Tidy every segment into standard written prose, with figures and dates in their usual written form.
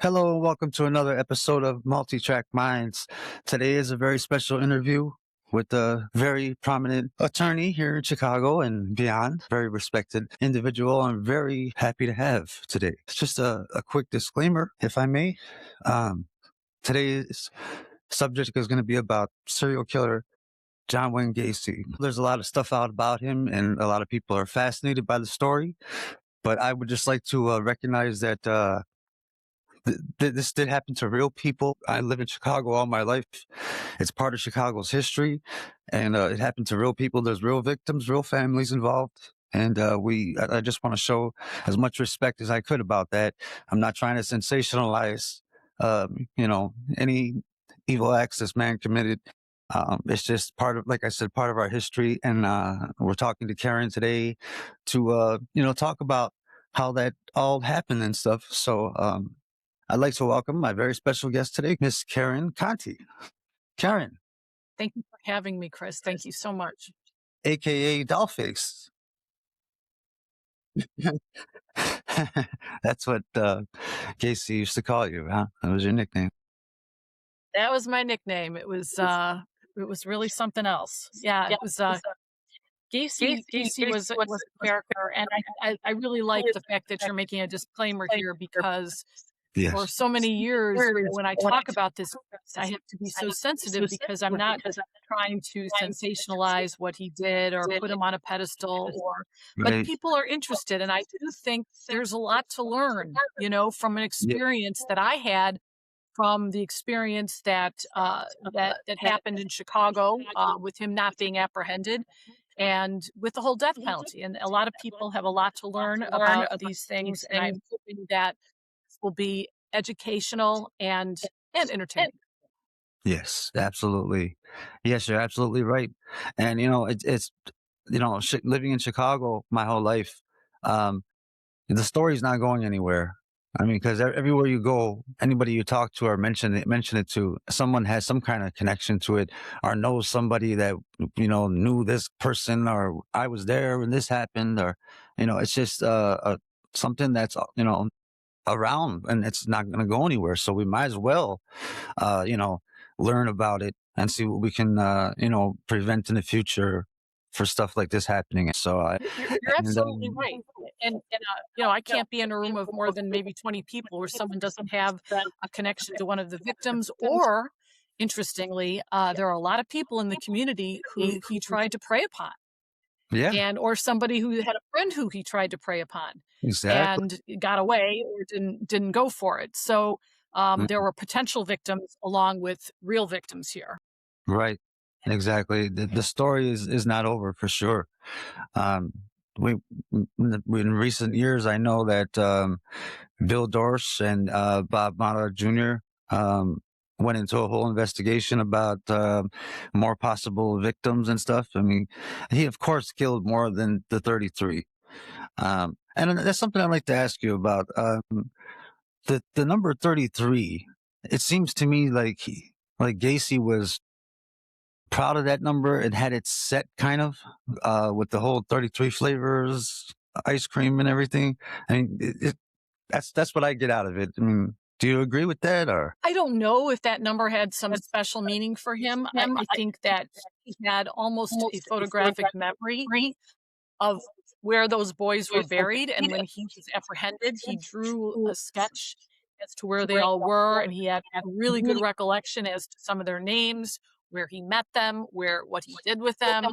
Hello, and welcome to another episode of Multi-Track Minds. Today is a very special interview with a very prominent attorney here in Chicago and beyond, very respected individual I'm very happy to have today. It's just a quick disclaimer, if I may. Um, Today's subject is going to be about serial killer John Wayne Gacy. There's a lot of stuff out about him, and a lot of people are fascinated by the story, but I would just like to recognize that this did happen to real people. I live in Chicago all my life. It's part of Chicago's history, and it happened to real people. There's real victims, real families involved. And I just want to show as much respect as I could about that. I'm not trying to sensationalize, any evil acts this man committed. It's just part of, like I said, part of our history. And we're talking to Karen today to, talk about how that all happened and stuff. So, I'd like to welcome my very special guest today, Miss Karen Conti. Karen, Thank you for having me, Chris. Thank you so much. aka Dollface. That's what Casey used to call you, huh? That was your nickname. That was my nickname. It was really something else. Yeah, it was Gacy. Gacy was a character, and I really like the fact that you're making a disclaimer here because for Yes. so many years when I talk about this, I have to be so sensitive because I'm not trying to sensationalize what he did or put him on a pedestal but Right. people are interested, and I do think there's a lot to learn, from an Yeah. experience that I had from the experience that happened in Chicago with him not being apprehended and with the whole death penalty. And a lot of people have a lot to learn about these things, and I'm hoping that this will be educational and entertaining. Yes, absolutely. Yes, you're absolutely right. And it's living in Chicago my whole life. Um, the story's not going anywhere. I mean, because everywhere you go, anybody you talk to or mention it to, someone has some kind of connection to it, or knows somebody that knew this person, or I was there when this happened, or it's just something that's around, and it's not going to go anywhere. So we might as well, uh, you know, learn about it and see what we can, prevent in the future for stuff like this happening. So I You're and absolutely right. I can't be in a room of more than maybe 20 people where someone doesn't have a connection to one of the victims. Or, interestingly, there are a lot of people in the community who he tried to prey upon, yeah, or somebody who had a friend who he tried to prey upon exactly. and got away or didn't go for it. So there were potential victims along with real victims here. Right. Exactly. The story is not over for sure. Um, we in recent years, I know that Bill Dorsch and Bob Mata Jr. Went into a whole investigation about more possible victims and stuff. I mean, he of course killed more than the 33. And that's something I'd like to ask you about. The number 33. It seems to me like Gacy was proud of that number and had it set kind of with the whole 33 flavors ice cream and everything. I mean, that's what I get out of it. I mean, do you agree with that, or? I don't know if that number had some special meaning for him. I think that he had almost a photographic memory of where those boys were buried. And when he was apprehended, he drew a sketch as to where they all were. And he had a really good recollection as to some of their names, where he met them, what he did with them.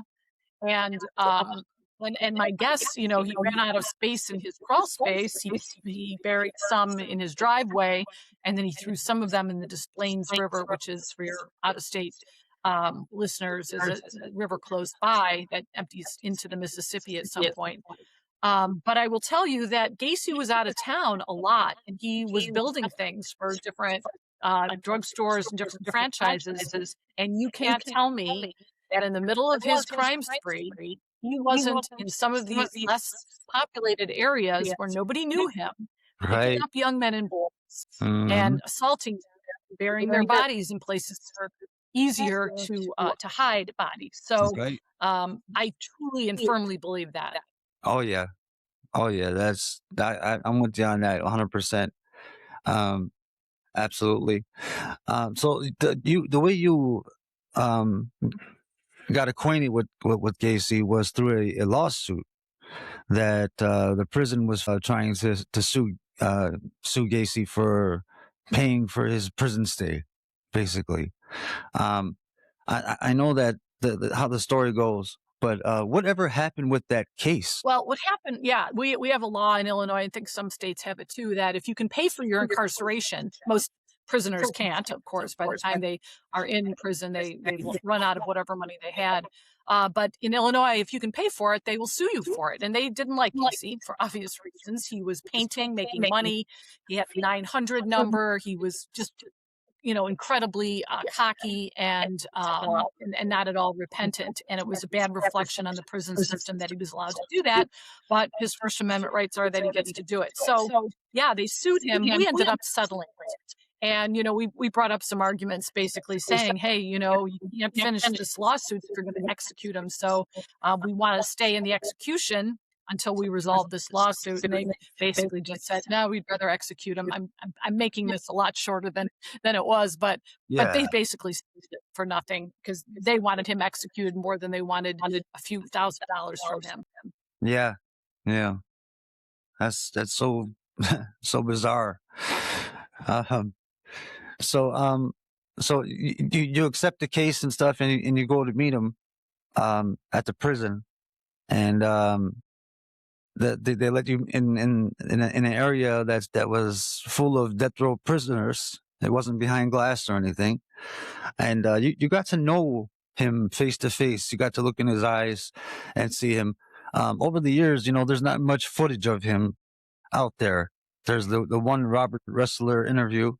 And my guess, he ran out of space in his crawl space. He buried some in his driveway, and then he threw some of them in the Des Plaines River, which is, for your out of state listeners, is a river close by that empties into the Mississippi at some point. But I will tell you that Gacy was out of town a lot, and he was building things for different drugstores and different franchises. And you can't tell me that in the middle of his crime spree, he wasn't in some of these less populated areas where nobody knew him, picking Right. up young men and boys Hmm. and assaulting them, burying their bodies in places that are easier to hide bodies. So Right. I truly and firmly believe that. Oh yeah. Oh yeah. I'm with you on that 100%. Absolutely. So the way you um, got acquainted with Gacy was through a lawsuit that the prison was trying to sue Gacy for paying for his prison stay, basically. Um, I know that how the story goes, but whatever happened with that case? Well, what happened, yeah, we have a law in Illinois, I think some states have it too, that if you can pay for your incarceration, most prisoners can't, of course. By the time they are in prison, they will run out of whatever money they had. But in Illinois, if you can pay for it, they will sue you for it. And they didn't like Casey for obvious reasons. He was painting, making money. He had a 900 number. He was just incredibly cocky and not at all repentant. And it was a bad reflection on the prison system that he was allowed to do that. But his First Amendment rights are that he gets to do it. So, yeah, they sued him. We ended up settling it. And, we brought up some arguments basically saying, hey, you can't finish this lawsuit if you're going to execute him. So we want to stay in the execution until we resolve this lawsuit. And they basically just said, no, we'd rather execute him. I'm making this a lot shorter than it was, but they Yeah, basically saved it for nothing because they wanted him executed more than they wanted a few $1,000s from him. yeah, yeah. That's so so bizarre. Um, so you accept the case and stuff, and you go to meet him at the prison, and they let you in an area that was full of death row prisoners. It wasn't behind glass or anything, and you got to know him face to face. You got to look in his eyes and see him. Over the years, there's not much footage of him out there. There's the one Robert Ressler interview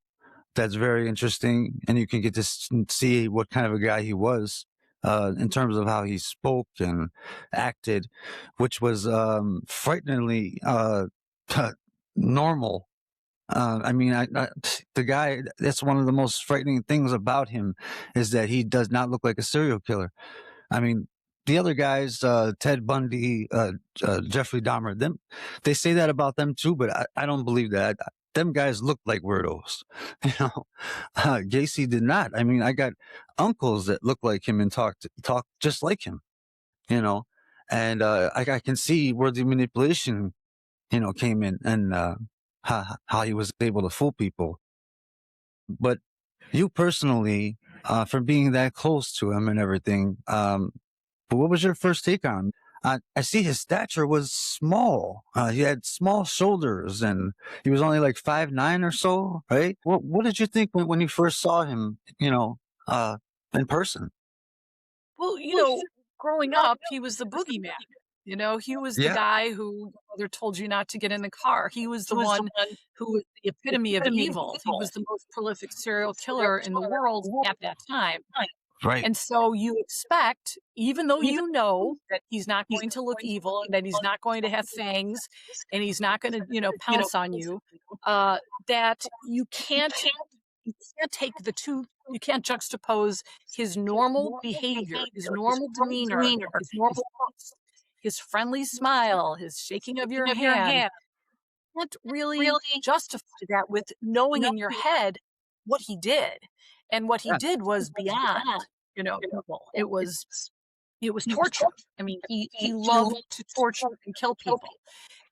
that's very interesting, and you can get to see what kind of a guy he was in terms of how he spoke and acted, which was frighteningly normal. I mean, the guy, that's one of the most frightening things about him is that he does not look like a serial killer. I mean, the other guys, Ted Bundy, Jeffrey Dahmer, they say that about them too, but I don't believe that. Them guys look like weirdos. Gacy did not. I mean, I got uncles that look like him and talk just like him. You know, and I can see where the manipulation, came in, and how he was able to fool people. But you personally, for being that close to him and everything, but what was your first take on him? I see his stature was small. He had small shoulders, and he was only like 5'9" or so, right? What did you think when you first saw him, in person? Well, growing up, he was the boogeyman. He was the Yeah. guy who your mother told you not to get in the car. He was the one who was the epitome of evil. He was the most prolific serial killer in the world at that time. Right. And so you expect, even though you know that he's not going to look evil and that he's not going to have fangs and he's not going to, pounce on you, that you can't take the two, you can't juxtapose his normal behavior, his normal demeanor, his normal thoughts, his friendly smile, his shaking of your hand. Can't really justify that with knowing in your head what he did. And what he Yeah. did was beyond, evil. It was torture. I mean, he loved to torture and kill people.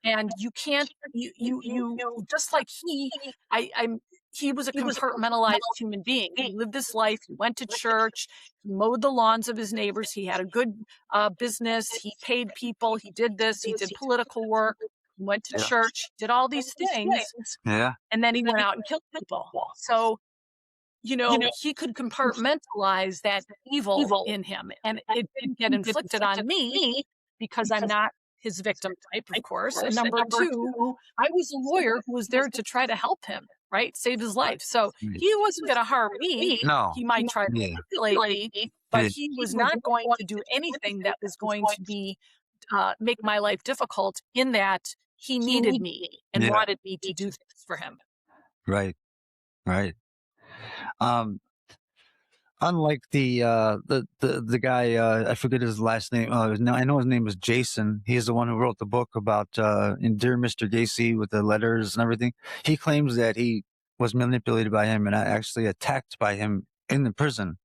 And you can't you just like he was a compartmentalized human being. He lived this life. He went to church. He mowed the lawns of his neighbors. He had a good business. He paid people. He did this. He did political work. He went to Yeah. church. Did all these things, Yeah. and then he went out and killed people. So he could compartmentalize that evil in him, and it didn't get inflicted on me because I'm not his victim type, of course. And number two, I was a lawyer who was there to try to help him, right? Save his life. So Right. he wasn't going to harm me. No. He might try to Yeah. manipulate me, but Yeah. he was not going to do anything that was going to be make my life difficult. In that he needed me and Yeah. wanted me to do things for him. Right. Right. Um, Unlike the guy, I forget his last name. No, I know his name is Jason. He's the one who wrote the book about in Dear Mr. Gacy with the letters and everything. He claims that he was manipulated by him and actually attacked by him in the prison.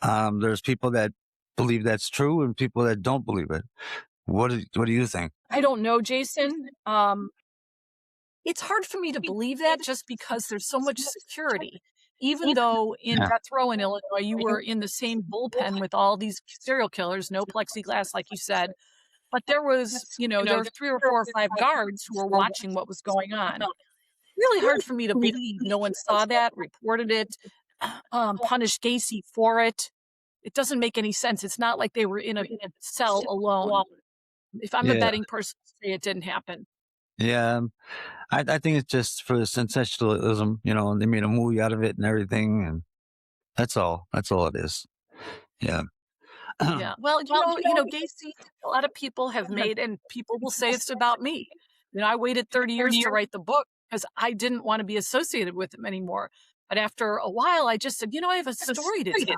There's people that believe that's true and people that don't believe it. What do you think? I don't know, Jason. It's hard for me to believe that just because there's so much security. Even though in Yeah. death row in Illinois, you were in the same bullpen with all these serial killers, no plexiglass, like you said, but there was, there were 3 or 4 or 5 guards who were watching what was going on. Really hard for me to believe no one saw that, reported it, punished Gacy for it. It doesn't make any sense. It's not like they were in a cell alone. If I'm a Yeah. betting person, I'd say it didn't happen. Yeah. I think it's just for the sensationalism, and they made a movie out of it and everything, and that's all. That's all it is. Yeah. Yeah. Well, Gacy, a lot of people have made, and people will say it's about me. I waited 30 years to write the book because I didn't want to be associated with him anymore. But after a while, I just said, I have a story to tell.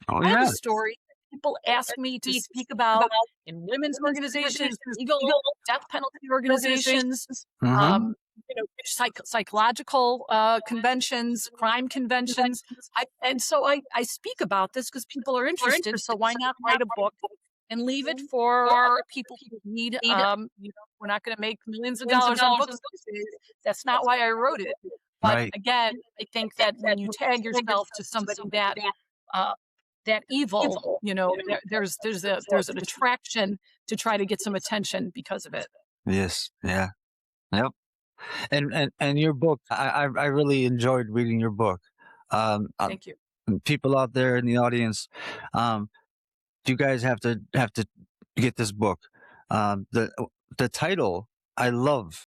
Oh I have a yeah. story that people ask me to speak about in women's organizations, legal death penalty organizations, Mm-hmm. um, psychological conventions, crime conventions. And so I speak about this because people are interested. So why not write a book and leave it for other people who need? We're not going to make millions of dollars on books these days. That's not why I wrote it. But Right. again, I think that when you tag yourself to somebody uh, that evil, there's an attraction to try to get some attention because of it. Yes. Yeah. Yep. And your book, I really enjoyed reading your book. Um, uh, Thank you. People out there in the audience, um, you guys have to get this book. The title I love.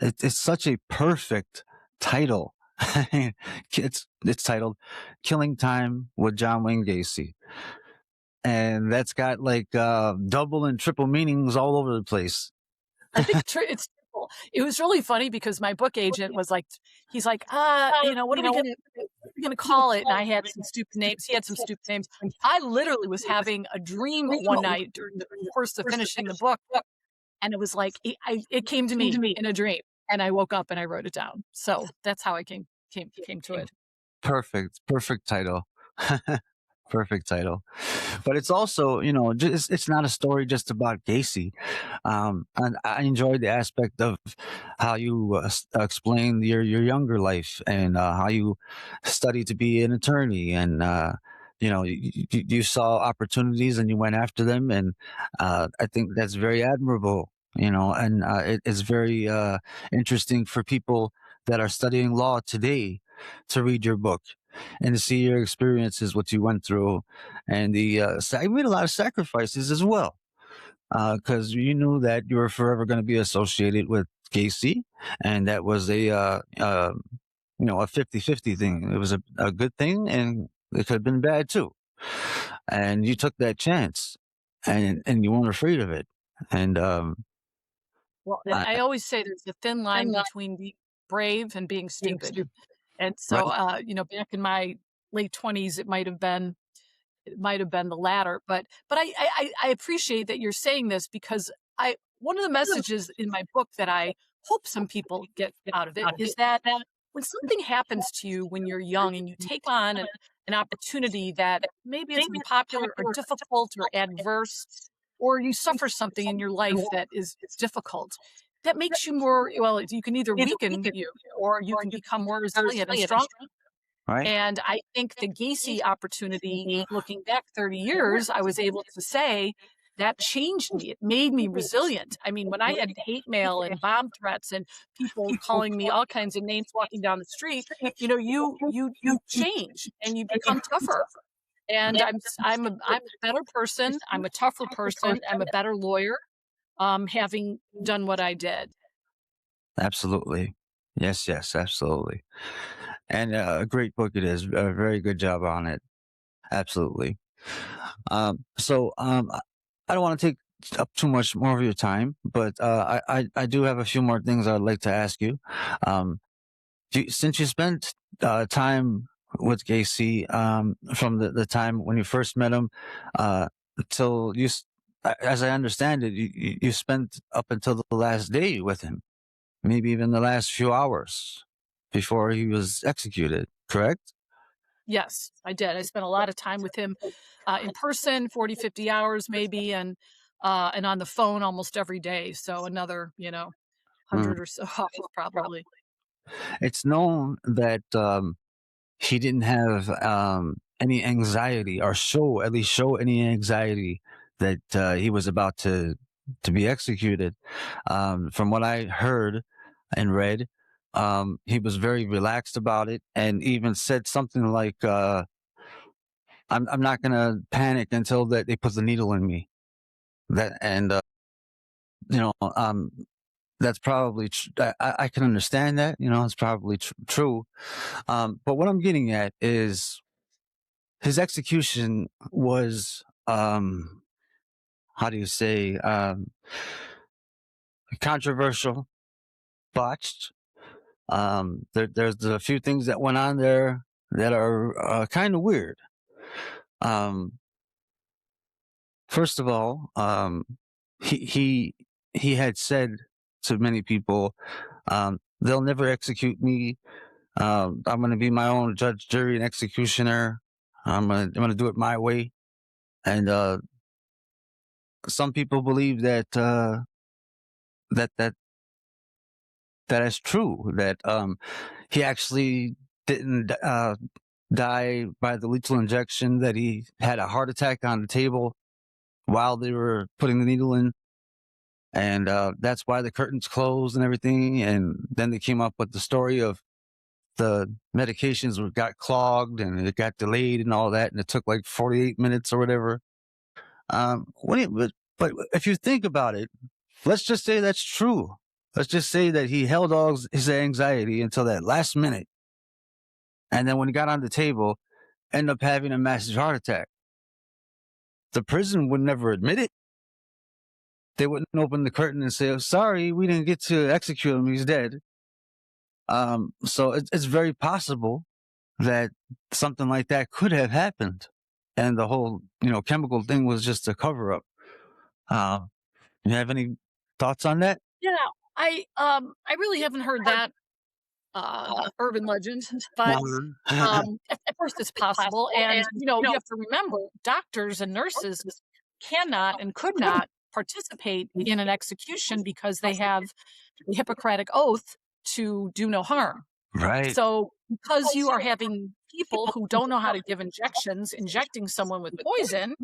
It's such a perfect title. It's titled "Killing Time with John Wayne Gacy," and that's got like double and triple meanings all over the place. I think it's triple. It was really funny because my book agent was like, he's like, what are we gonna call it? And I had some stupid names. He had some stupid names. I literally was having a dream one night during the course of finishing the book, and it was like it came to me in a dream, and I woke up and I wrote it down. So that's how I came to it. Perfect title. Perfect title. But it's also, just, it's not a story just about Gacy. And I enjoyed the aspect of how you explained your younger life and how you studied to be an attorney. And, you saw opportunities and you went after them. And I think that's very admirable, and it's very interesting for people that are studying law today to read your book and to see your experiences, what you went through, and you made a lot of sacrifices as well, because you knew that you were forever going to be associated with Gacy, and that was a 50-50 thing. It was a good thing, and it could have been bad too. And you took that chance, and you weren't afraid of it. And Well, and I, I always say there's a thin line between being brave and being stupid. And so, right, back in my late 20s, it might have been the latter. But I appreciate that you're saying this because one of the messages in my book that I hope some people get out of it is that when something happens to you when you're young and you take on an opportunity that maybe it's unpopular or difficult or adverse, or you suffer something in your life that is difficult, that makes you more, well, you can either weaken you or you can become more resilient and strong. right, And I think the Gacy opportunity, looking back 30 years, I was able to say that changed me. It made me resilient. I mean, when I had hate mail and bomb threats and people calling me all kinds of names walking down the street, you change and you become tougher. And I'm a better person. I'm a tougher person. I'm a better lawyer, having done what I did. absolutely, yes, yes, absolutely, and a great book it is. A very good job on it. Absolutely. I don't want to take up too much more of your time, but I do have a few more things I'd like to ask you. Um, since you spent time with Gacy, from the time when you first met him till as I understand it, you spent up until the last day with him, maybe even the last few hours. before he was executed, correct? Yes, I did. I spent a lot of time with him in person, 40, 50 hours maybe, and on the phone almost every day. So another, 100 or so hours probably. It's known that he didn't have any anxiety, or at least show any anxiety that he was about to be executed. From what I heard and read, he was very relaxed about it, and even said something like, I'm not going to panic until that they put the needle in me." That and you know that's probably I can understand that. It's probably true. But what I'm getting at is his execution was, how do you say, controversial, botched. There's a few things that went on there that are kind of weird. Um, First of all, he he he had said to many people, "They'll never execute me. I'm going to be my own judge, jury, and executioner. I'm gonna do it my way." And some people believe that that that is true. That he actually didn't die by the lethal injection. That he had a heart attack on the table while they were putting the needle in, and that's why the curtains closed and everything. And then they came up with the story of the medications got clogged and it got delayed and all that, and it took like 48 minutes or whatever. But if you think about it, let's just say that's true. Let's just say that he held all his anxiety until that last minute, and then when he got on the table, ended up having a massive heart attack. The prison would never admit it. They wouldn't open the curtain and say, "Oh, sorry, we didn't get to execute him. He's dead." So it's very possible that something like that could have happened, and the whole chemical thing was just a cover up. Uh, you have any thoughts on that? Yeah, I really haven't heard that urban legend, but at first it's possible. And, you have to remember doctors and nurses cannot and could not participate in an execution because they have the Hippocratic oath to do no harm. Right. So, because you are having people who don't know how to give injections, injecting someone with poison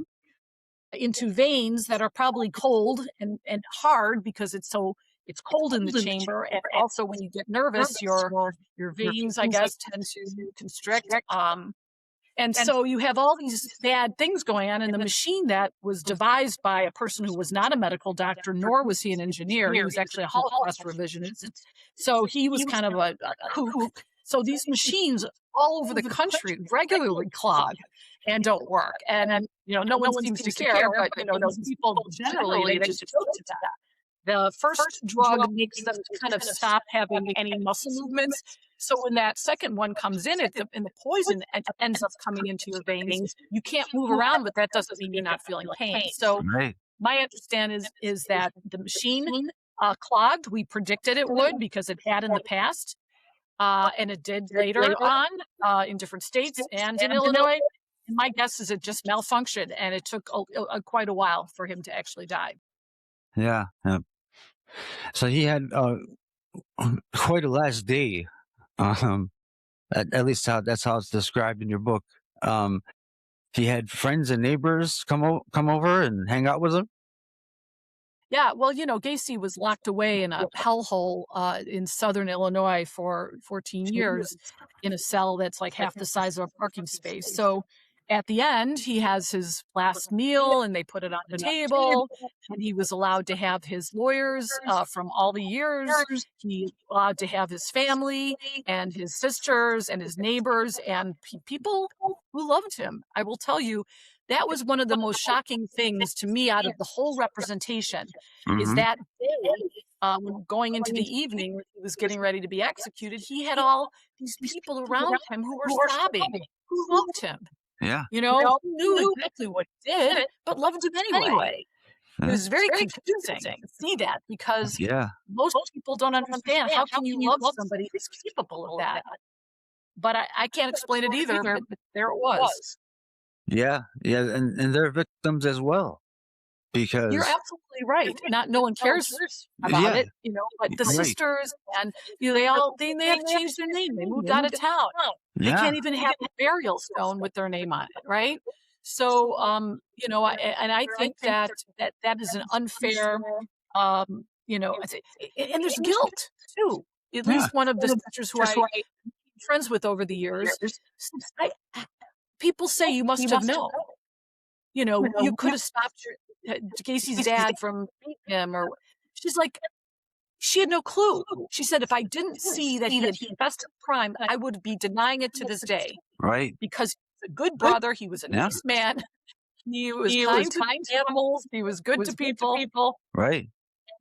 into veins that are probably cold and hard because it's cold in the chamber, and also when you get nervous your veins, I guess, tend to constrict, and so you have all these bad things going on. And the machine that was devised by a person who was not a medical doctor, nor was he an engineer. He was actually a Holocaust revisionist, so he was kind of a kook. So these machines all over the country regularly clog and don't work, and no one seems to care. But these people generally, they just go to that. The first drug makes them kind of stop having any muscle movements. So when that second one comes in, and the poison ends up coming into your veins, you can't move around, but that doesn't mean you're not feeling pain. So Right. my understanding is that the machine clogged. We predicted it would because it had in the past, and it did later on in different states and in Illinois. And my guess is it just malfunctioned, and it took quite a while for him to actually die. Yeah. Yeah. So he had quite a last day. Um, at least that's how it's described in your book. Um, he had friends and neighbors come over and hang out with him. Yeah, well, Gacy was locked away in a hellhole in southern Illinois for 14 years in a cell that's like half the size of a parking space. So at the end, he has his last meal and they put it on the table, and he was allowed to have his lawyers from all the years. He allowed to have his family and his sisters and his neighbors and people who loved him. I will tell you, that was one of the most shocking things to me out of the whole representation is Hmm. that day, when going into the evening when he was getting ready to be executed, he had all these people around him who were sobbing, who loved him, Yeah. who knew exactly what he did, but loved him anyway. it was very confusing to see that because Yeah. most people don't understand how can you love somebody who's capable of that. But I can't explain it either. But there it was. Yeah. Yeah. And they're victims as well You're because, absolutely right. Not no one cares about yeah, it, but the right. sisters and they had to change their name. They moved out of town. They Yeah. can't even have a burial stone with their name on it, right? So, and I think that is an unfair, I say, and there's guilt too. At Yeah. least one of the sisters who I friends with over the years, people say you must have known. You could have stopped Gacy's dad from beating him, or she's like, she had no clue. She said, if I didn't see that he had confessed to the crime, I would be denying it to this day Right. because he was a good brother. He was a Yeah. nice man. He was kind to animals. He was good to people. Right.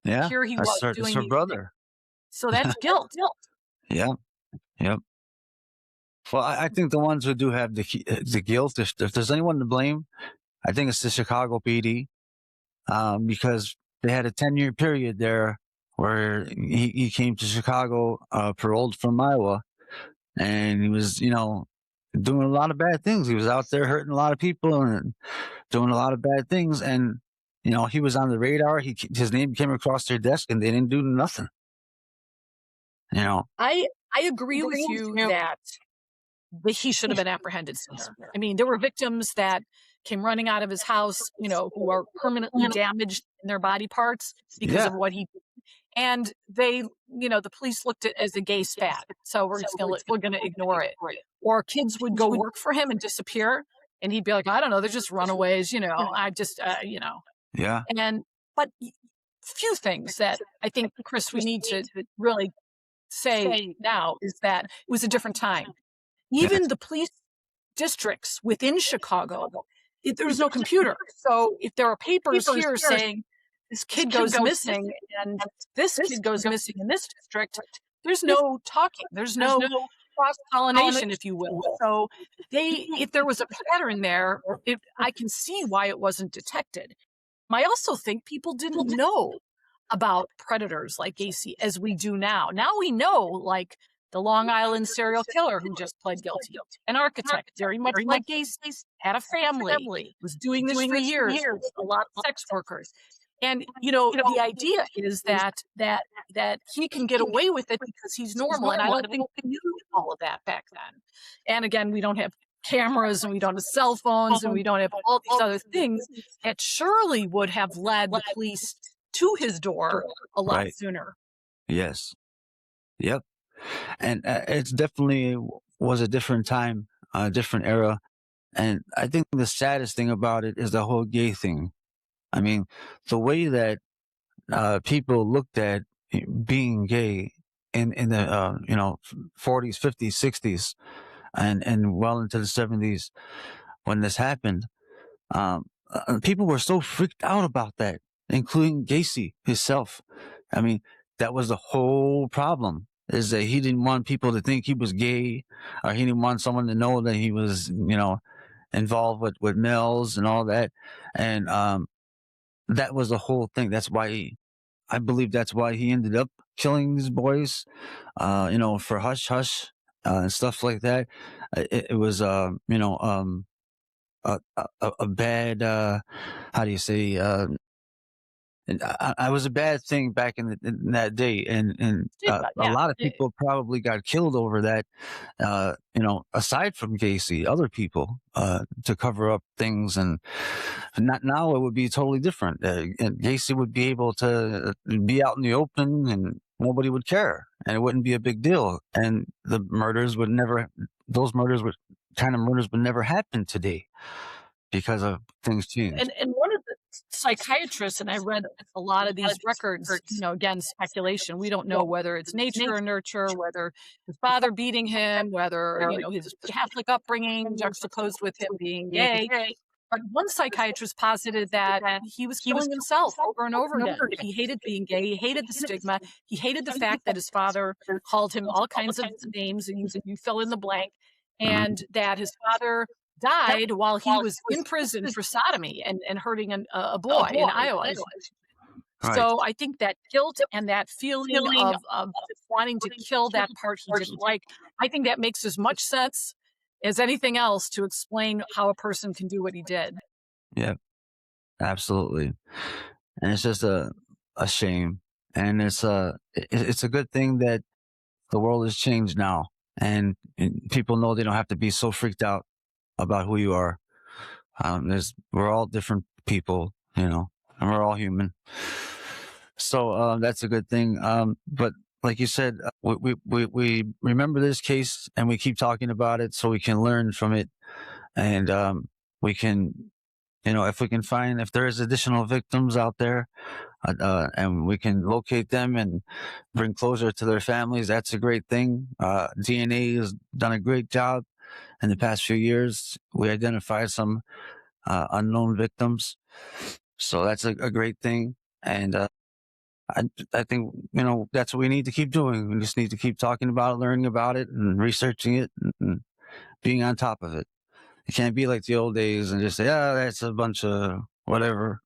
Yeah. Here he was It's doing her these things. brother. So that's guilt. Yeah. Yep. Well, I think the ones who do have the guilt, if there's anyone to blame, I think it's the Chicago PD, because they had a 10-year period there where he came to Chicago, paroled from Iowa, and he was, doing a lot of bad things. He was out there hurting a lot of people and doing a lot of bad things. And, he was on the radar. His name came across their desk and they didn't do nothing, I agree with you that he should have been apprehended sooner. I mean, there were victims that came running out of his house, who are permanently damaged in their body parts because Yeah. of what he did. And they, the police looked at it as a gay spat. So we're going to ignore it. Or kids would go work for him and disappear. And he'd be like, I don't know, they're just runaways, I just, Yeah. But few things that I think, Chris, we need to really say now is that it was a different time. Even the police districts within Chicago, there was no computer. So if there are papers here saying this kid goes missing and this kid goes missing in this district, there's no talking. There's no cross-pollination, if you will. So if there was a pattern there, I can see why it wasn't detected. I also think people didn't know about predators like Gacy as we do now. Now we know, like the Long Island serial killer who just pled guilty, an architect, very much like Gacy, had a family, was doing this for years, a lot of sex workers. And, the idea is that he can get away with it because he's normal. And I don't think we knew all of that back then. And again, we don't have cameras and we don't have cell phones and we don't have all these other things that surely would have led the police to his door a lot sooner. Yes. Yep. And it's definitely was a different time, a different era. And I think the saddest thing about it is the whole gay thing. I mean, the way that people looked at being gay in the 40s, 50s, 60s, and well into the 70s when this happened, people were so freaked out about that, including Gacy himself. I mean, that was the whole problem, is that he didn't want people to think he was gay, or he didn't want someone to know that he was, involved with males and all that. And that was the whole thing. That's why I believe that's why he ended up killing these boys, for hush hush and stuff like that. It was, a bad, how do you say, I was a bad thing back in that day, and a lot of people probably got killed over that. Aside from Gacy, other people to cover up things, and not now it would be totally different. And Gacy would be able to be out in the open, and nobody would care, and it wouldn't be a big deal. And the murders would never, those murders would kind of murders would never happen today because of things changed. And one of the psychiatrists, and I read a lot of these records, again, speculation. We don't know whether it's nature or nurture, whether his father beating him, whether, his Catholic upbringing juxtaposed with him being gay. But one psychiatrist posited that he was killing himself over and over again. He hated being gay. He hated the stigma. He hated the fact that his father called him all kinds of names, and you fill in the blank, and that his father died while he was in prison for sodomy and hurting a boy in Iowa. Right. So I think that guilt and that feeling of just wanting to kill that part he didn't like, I think that makes as much sense as anything else to explain how a person can do what he did. Yeah. Absolutely. And it's just a shame. And it's a good thing that the world has changed now, and people know they don't have to be so freaked out about who you are. We're all different people, and we're all human. So that's a good thing. But like you said, we remember this case and we keep talking about it so we can learn from it, and we can, if we can find if there's additional victims out there, and we can locate them and bring closure to their families. That's a great thing. DNA has done a great job in the past few years. We identified some unknown victims, so that's a great thing. And I, I think that's what we need to keep doing. We just need to keep talking about it, learning about it, and researching it, and being on top of it. It can't be like the old days and just say, "Yeah, that's a bunch of whatever,"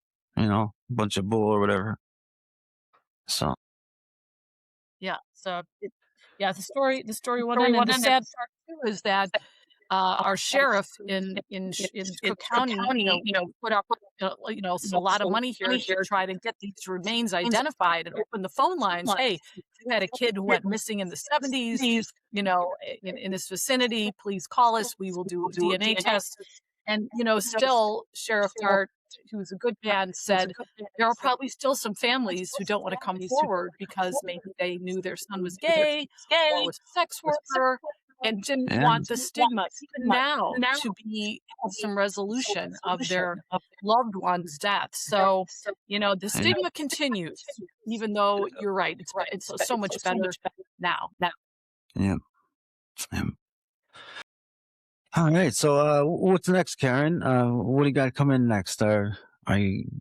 bunch of bull or whatever. So. Yeah. So yeah, the story went in, and the sad part too is that our sheriff in Cook County, put up a lot of money here to try to get these remains identified and open the phone lines. Hey, if you had a kid who went missing in the 70s, in this vicinity, please call us. We will do a DNA test. And still, Sheriff Dart, who's a good man, said there are probably still some families who don't want to come forward because maybe they knew their son was gay or was a sex worker and didn't Yeah. want the stigma even now to be some resolution of their loved one's death. So, the stigma continues, even though you're right, it's so much better now. Yeah. Yeah. All right. So, what's next, Karen? What do you got coming next? Do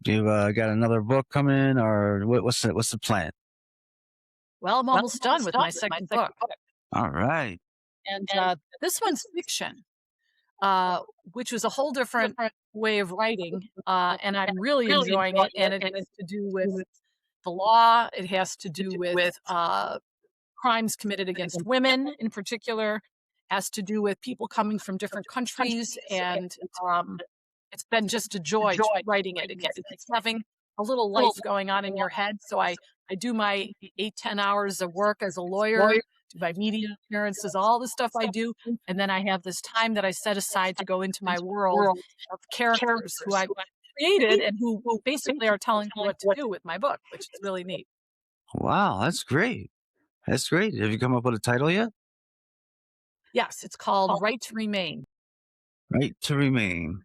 you got another book coming, or what's the plan? Well, I'm almost done with my second book, All right. and this one's fiction, which was a whole different way of writing, and I'm really enjoying it. And it has to do with the law. It has to do with crimes committed against women, in particular, has to do with people coming from different countries, and it's been just a joy writing it. It's having a little life going on in your head. So I do my 8-10 hours of work as a lawyer, do my media appearances, all the stuff I do. And then I have this time that I set aside to go into my world of characters who I created and who basically are telling me what to do with my book, which is really neat. Wow, that's great. That's great. Have you come up with a title yet? Yes, it's called Right to Remain. Right to Remain.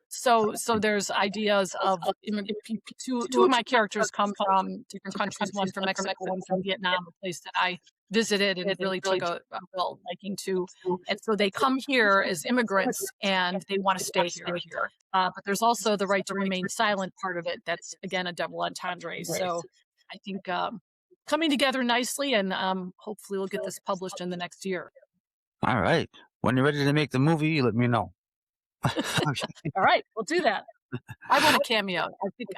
So there's ideas of two of my characters come from different countries, one from Mexico, one from Vietnam, a place that I visited and really took a real liking to. And so they come here as immigrants and they want to stay here. But there's also the right to remain silent part of it. That's again a double entendre. So I think coming together nicely, and hopefully we'll get this published in the next year. All right. When you're ready to make the movie, you let me know. All right, we'll do that. I want a cameo.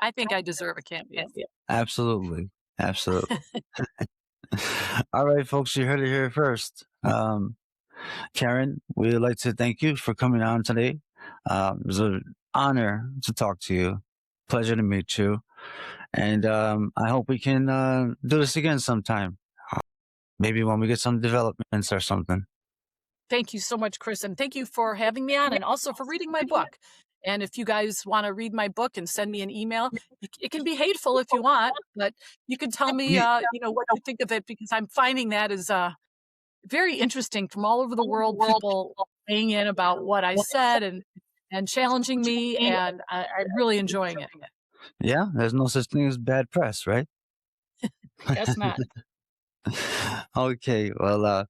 I think I deserve a cameo. Absolutely. Absolutely. All right, folks, you heard it here first. Karen, we'd like to thank you for coming on today. It was an honor to talk to you. Pleasure to meet you. And I hope we can do this again sometime. Maybe when we get some developments or something. Thank you so much, Chris, and thank you for having me on and also for reading my book. And if you guys want to read my book and send me an email, it can be hateful if you want, but you can tell me, what you think of it, because I'm finding that is very interesting from all over the world, people weighing in about what I said and challenging me, and I'm really enjoying it. Yeah, there's no such thing as bad press, right? Guess not. Okay, well,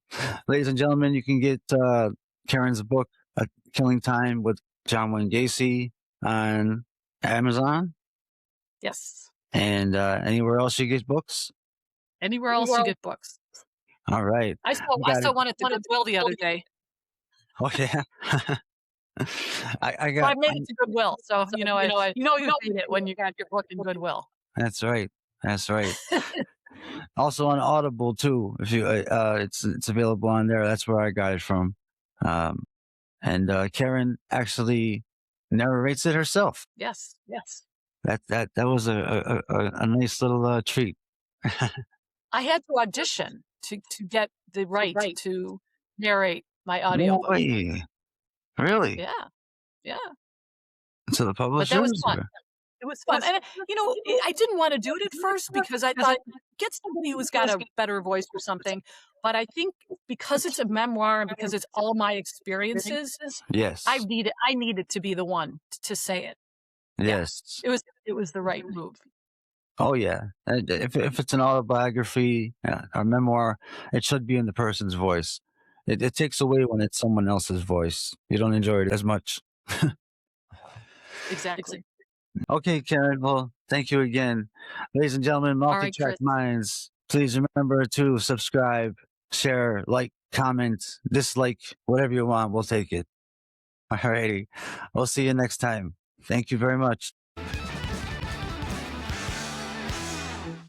ladies and gentlemen, you can get Karen's book, Killing Time with John Wayne Gacy, on Amazon. Yes. And anywhere else you get books? Anywhere else you get books. All right. I saw one at the Goodwill the other day. Oh, yeah. I So I got. made it to Goodwill. So, you made it when you got your book in Goodwill. That's right. That's right. Also on Audible too. If you, it's available on there. That's where I got it from. Um, and Karen actually narrates it herself. Yes. Yes. That was a nice little treat. I had to audition to get the right to narrate my No audiobook. way. Really? Yeah. Yeah. To the But that was publishers? fun. It was fun. And, I didn't want to do it at first because I thought, get somebody who's got a better voice or something. But I think because it's a memoir and because it's all my experiences, Yes. I needed to be the one to say it. Yeah. Yes. It was the right move. Oh yeah. If it's an autobiography, or memoir, it should be in the person's voice. It takes away when it's someone else's voice. You don't enjoy it as much. Exactly. Okay, Karen. Well, thank you again. Ladies and gentlemen, All right, multi-track Chris. minds, please remember to subscribe, share, like, comment, dislike, whatever you want. We'll take it. Alrighty. We'll see you next time. Thank you very much.